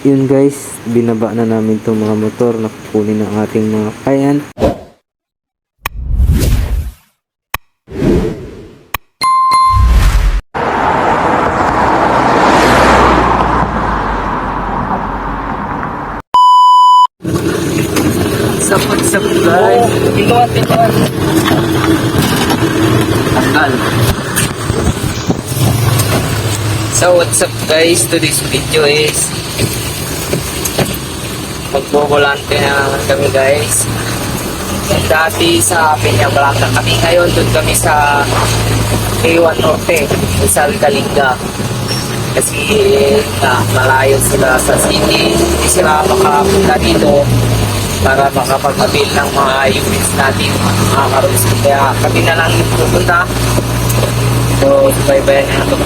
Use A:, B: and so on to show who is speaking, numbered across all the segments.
A: Yun guys, binaba na namin itong mga motor na kukunin ng ating mga kayan. What's up guys?
B: Tinuan. Tanggal. So what's up guys? Today's video is magbobolante na naman kami guys. Dati sa Peñablata kami, ngayon doon kami sa A1 Norte, Rizal Kalinga. Kasi malayo sila sa city, hindi sila makapunta dito para makapag-avail ng mga units natin, mga karos. Kaya kami na lang pupunta. So, bye-bye na ito.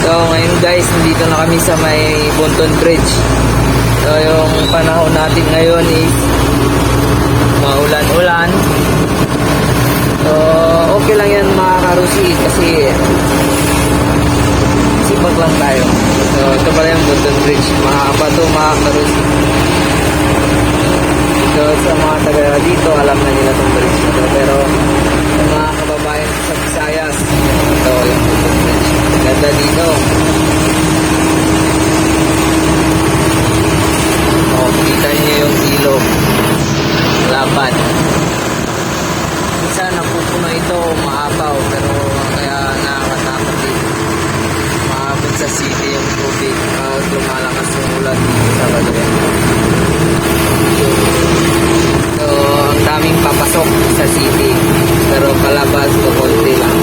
B: So, ngayon guys, nandito na kami sa may Bunton Bridge. So, yung panahon natin ngayon is maulan-ulan. So, okay lang yan mga karusi kasi sipag lang tayo. So, ito pala yung Bunton Bridge. Mahaba ito mga karusi. So, sa mga taga dito, alam na nila itong bridge na ito. Pero, yung mga kababayan sa Visayas, ito yung Bunton Bridge. Ganda dito. O, kita niyo yung ilog. Laban. Minsan, napupuno ito, maapaw. Pero, kaya nakakatakot din. Maabot sa city yung tubig. Lumalakas yung ulan dito sa Balayan. So, ang daming papasok sa city. Pero palabas ko konti lang.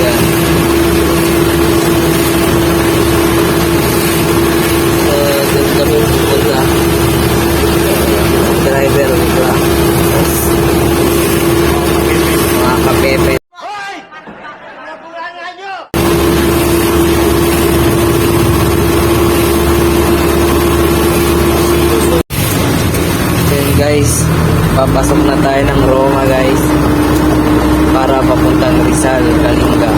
B: Yan. So, doon kami pupunta. Driver bigla. Mga kapepe. Guys, papasok na tayo ng Roma guys para papuntang Rizal, Kalinga.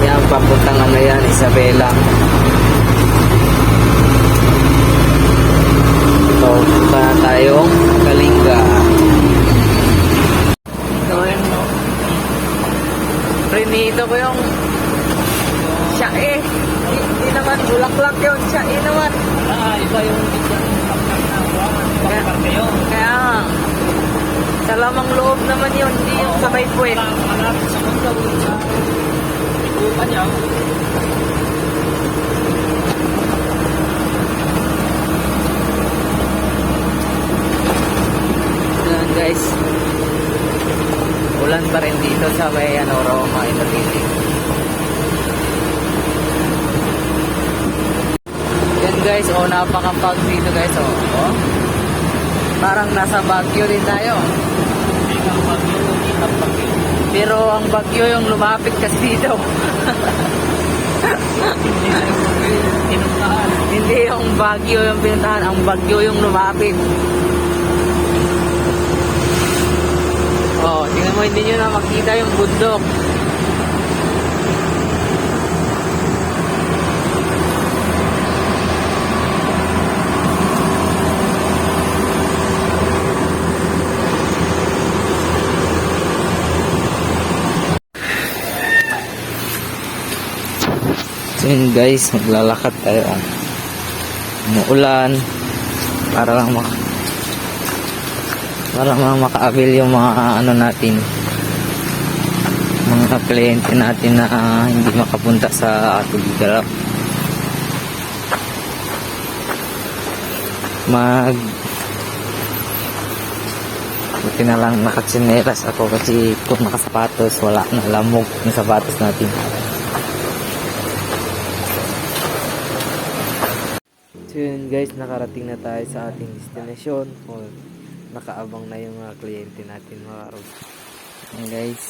B: Yan, papuntang ano yan, Isabela. So, punta na tayong Kalinga. So, yun mo. Prinito ko yung siyae. Hindi naman, bulaklak yun. Siyae naman. Iba yung kaya sa lamang loob naman yun, hindi yung sa may puwet. Yan guys, ulan pa rin dito sa may Roma, Italy. Yan guys, napakapag dito guys. Parang nasa Baguio din tayo. Pero ang Baguio yung lumapit kasi dito. Hindi yung Baguio yung pinuntahan, ang Baguio yung lumapit. Tingnan mo, hindi nyo na makita yung bundok. So yun guys, maglalakad tayo. Umuulan para lang maka-avail yung mga ano natin, mga kliyente natin na hindi makapunta sa Tugigalap. Buti na lang nakatsinelas ako kasi kung nakasapatos wala na, lamog yung sapatos natin.
A: So yun guys, nakarating na tayo sa ating destination. Nakaabang na yung mga kliyente natin mga karos.
B: Yan guys.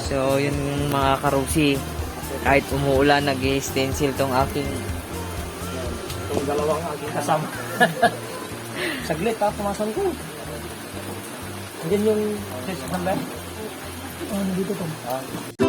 B: So, yun mga karusi. Kahit umuulan, nag-stencil tong aking
C: Itong dalawang aking kasama. Saglit ha, pumasan ko. Andyan yung search number? Dito to.